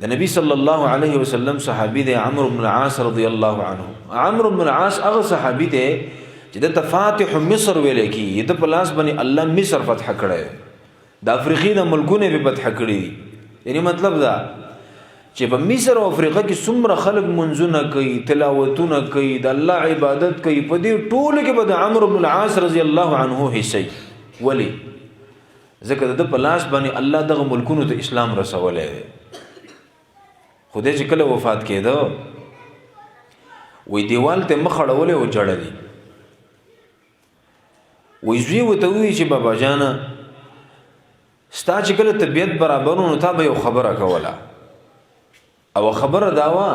د نبی صلی الله علیه وسلم صحابي دی عمرو بن العاص رضی الله عنه. عمرو بن العاص هغه صحابي دی چې د فاتح مصر ویل کی د پلاس باندې الله مصر فتح کړی، د افریقې د ملکونه به فتح کړی. یعنی مطلب دا چې په مصر او افریقا کې څومره خلک منځونه کوي، تلاوتونه کوي، د الله عبادت کوي، په دې ټول کې به د عمرو بن العاص رضی الله عنه حصہ. ولی ځکه د پلاس باندې الله دغه ملکونو ته اسلام رسولی دی. خدای چې کله وفات کېده وی دیوال ته مخ اړولی و جړلی، وی زوی ورته ووایي چې بابا جانه ستا چې کله طبیعت برابر و نو تا به یو خبره کوله، او خبره دا وه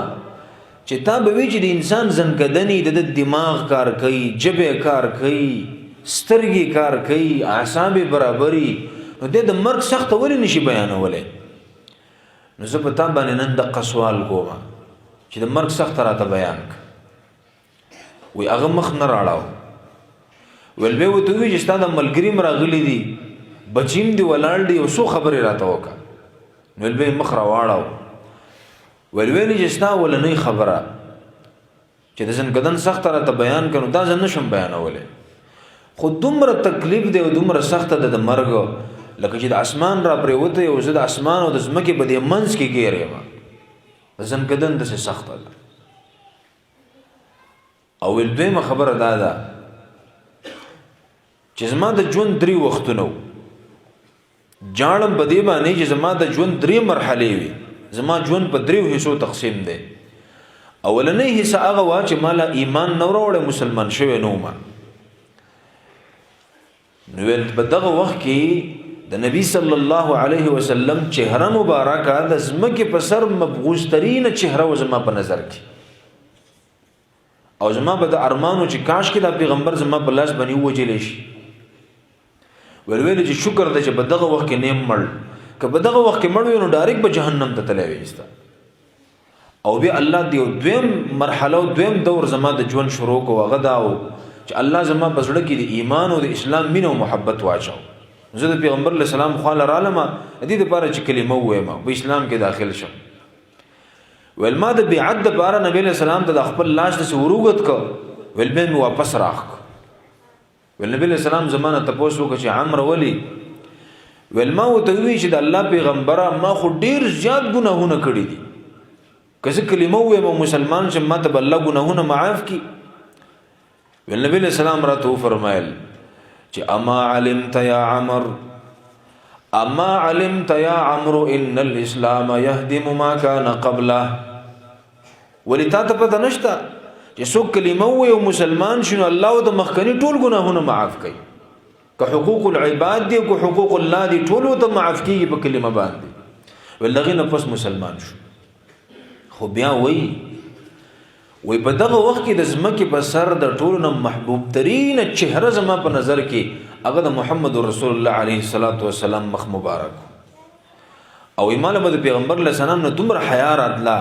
چې تا به وی چې د انسان زنګدنې د دماغ کار کوي، ژبې کار کوي، سترګې کار کوي، اعصاب برابري، نو د مرګ سخته ولې نشي بیانولی؟ نو زه په تا باندې نن دقه سوال کوم چې د مرګ سخته راته بیان کړه. وی هغه مخ نه راړاو، ویل به ورته ووایي چې ستا د ملګري م راغلي دي، بچیم دي ولاړ دي، یو څو خبرې راته وکړه. ویل به یې مخ راواړاو، ویل ویلې چې ستا اولنۍ خبره چې د زنګدن سخته راته بیان کړه نو دا زه نشم بیانولی، خو دومره تکلیف دی او دومره سخته ده د مرګ لکه چې د اسمان را پرېوته یو، زه د اسمان او د ځمکې په دې منځ کې ګیر یم، د زنګدن داسې سخته ده. او ویل دویمه خبره دا ده چې زما د ژوند 3 وختونه و، جاړم په دې باندې چې زما د ژوند 3 مرحلې وي، زما ژوند په 3 حصو تقسیم دی. اولنۍ حصه هغه وه چې ما لا ایمان نه وروړی، مسلمان شوی نه وم. نو ویل په دغه وخت کې د نبی صلی الله علیه وسلم چهره مبارکه د ځمکې په سر مبغوض ترینه چهره و زما په نظر کې، او زما به د ارمانو چې کاش کې دا پیغمبر زما په لاس باندې ووجلی شي. ویل چې شکر دی چې په دغه وخت کې نیم مړ، که په دغه وخت کې مړ وي نو ډایرکټ به جهنم ته تللی وي ستا. او بیا الله دې دویم مرحله او دویم دور زما د ژوند شروع کو، هغه دا و چې الله زما په زړه کې د ایمان او د اسلام مینه او محبت واچو. زه د پیغمبر علیه السلام خواله رالم دې دپاره چې کلمه ووایم په اسلام کې داخل شم. ویل ما د بیعت دپاره نبی علیه السلام ته د خپل لاس داسې وروږد که، ویل بیا مې واپس راغ که. ویل نبی علیه السلام زما نه تپوس وکړه چې عمره ولې؟ ویل ما ورته ووایي چې د الله پیغمبره ما خو ډېر زیات ګناهونه کړي دي، که زه کلمه ووایم او مسلمان شم ما ته به الله ګناهونه معاف کړي. ویل نبی علیه السلام راته وفرمایل چې اما علمت یا عمر، اما علمت یا عمرو ان الاسلام يهدم ما كان قبله. ولی تا ته پته نشته چې څوک کلمه ووایي او مسلمان شي نو الله د مخکني ټول ګناهونه معاف کوي، که حقوق العباد دي که حقوق الله دي ټول ته معاف کیږي په کلمه باندې. ول دغه نه پس مسلمان شو. خو بیا وی په دغه وخت کې د ځمکې په سر د ټولو نه محبوب ترینه چهره زما په نظر کې هغه د محمد رسول الله علیه الصلاة والسلام مخ مبارک. او ایماله به د پیغمبر علیه السلام نه دومره حیا راتله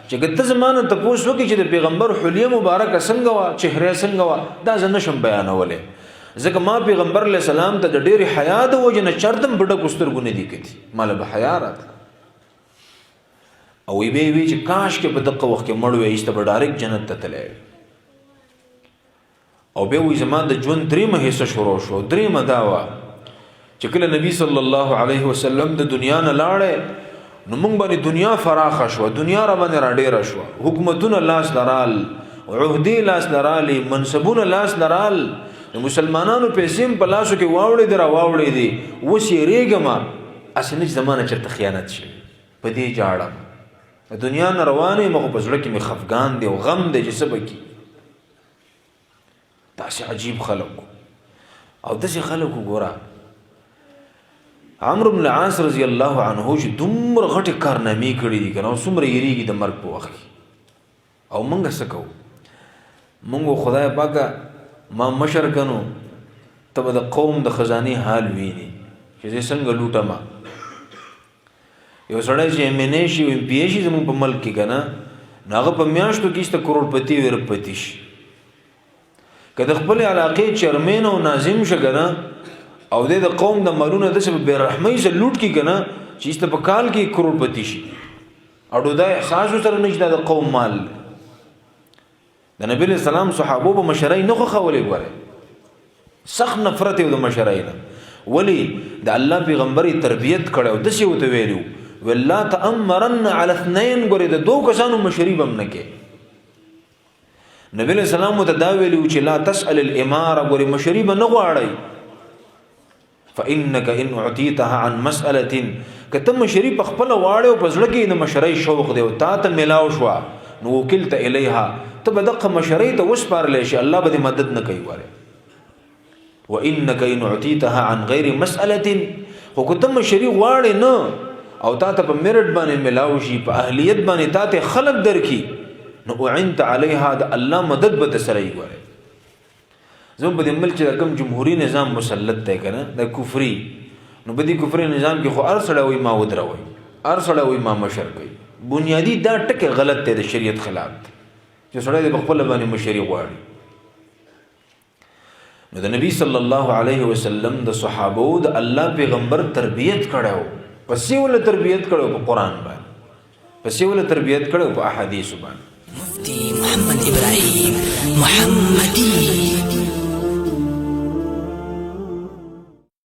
چې که ته زما نه تپوس وکړې چې د پیغمبر حلیه مبارکه څنګه وه، چهره څنګه وه، دا زه نشم بیانولی، ځکه ما پیغمبر علیه السلام ته د ډېرې حیا د وجې نه چرته په ډکو سترګو نه دي کتي، ماله به حیا راتله. او وی وی چې کاش کې په دغه وخت کې مړ وی ایسته به ډایرکټ جنت ته تللی. او بیا وی زما د ژوند 3مه حصه شروع شو. 3مه دا وه چې کله نبی صلی الله علیه وسلم د دنیا نه لاړی نو موږ باندې دنیا فراخه شوه، دنیا را باندې راډیره شوه، حکومتونه لاس لرال، عهدې لاس لرالې، منصبونه لاس لرال، د مسلمانانو پیسې په لاسو کې واوړې دي را واوړې دي. اوس یېرېږم هسې نه چې زما نه چېرته خیانت شي، په دې جاړم. د دنیا نه روان یم خو په زړه کې مې خفګان دی او غم دی چې څه به کي. داسې عجیب خلک او داسې خلک وګوره عمرو بن العاص رضی الله عنه چې دومره غټې کارنامې کړي دي که نه، او څومره یېرېږي د مرګ په وخت کې. او موږ څه کوو؟ موږ خدای پاکه ما مشر کنو ته به د قوم د خزانې حال ویني چې زه څنګه لوټم. یو سړی چې MNA شي او MPA شي زموږ په ملک کې که نه، نو هغه په میاشتو کې ایسته کروڑپتی وي رپتی شي. که د خپل علاقې چیرمین او ناظم شه که نه، او د قوم د مالونه داسې په بې رحمۍ سره لوټ کړي که نه چې ایسته په کال کې کروڑپتی شي. اړو دا احساس سره نشته د قوم مال د نبی اسلام صحابو په مشرۍ نه خولې غوړي سخت نفرت یو د مشرۍ نه ولی د الله پیغمبري تربيت کړو د څه وته ویلو والله تامرن على اثنين غوري د دوه کسانو مشري بم نه کې نبی اسلام ته دا ویلو چې لا تسال الاماره غوري مشري به نه غواړي فانك ان اعطيتها عن مساله کته مشري په خپل واړو په ځړ کې د مشرۍ شوق دی او تا ته ملاو شو نو وکلت الیها ته بدقه مشرۍ ته وسپارل شي الله به مدد نه کوي واره وانك ان اعطيتها عن غير مساله خو کته مشري واړې نه او تا ته په میرټ باندې ملاو شي په اهلیت باندې تا ته خلق درکې نو اعنت علیها د الله مدد به تسری واره زموږ په ملک چې کوم جمهوریت نظام مسلط دی کنه د کفري نو بدی کفري نظام کې خو ارسله وي ما ودروي ارسله وي ما مشر کوي بنیادی دا ټکه غلط دی د شریعت خلاف چې سړی د خپل باندې مشري غواړي نو د نبی صلی الله علیه وسلم د صحابو د الله پیغمبر تربیت کړو پسې ول تربیت کړو په قران باندې پسې ول تربیت کړو په احادیث باندې مفتی محمد ابراهیم محمدی